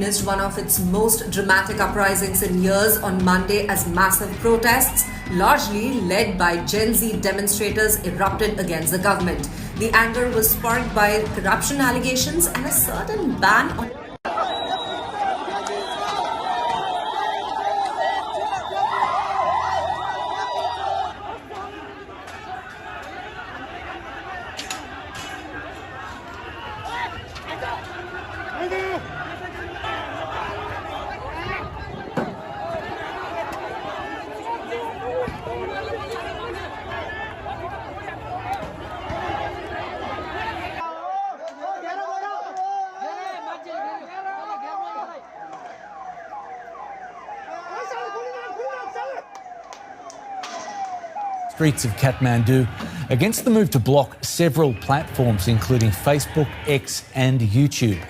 witnessed one of its most dramatic uprisings in years on Monday as massive protests, largely led by Gen Z demonstrators, erupted against the government. The anger was sparked by corruption allegations and a certain ban on streets of Kathmandu against the move to block several platforms, including Facebook, X and YouTube.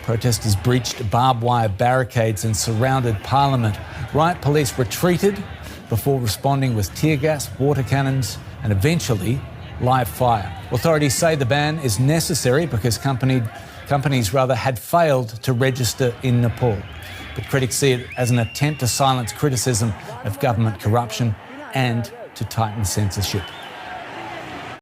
Protesters breached barbed wire barricades and surrounded Parliament. Riot police retreated before responding with tear gas, water cannons and eventually live fire. Authorities say the ban is necessary because companies had failed to register in Nepal. But critics see it as an attempt to silence criticism of government corruption and to tighten censorship.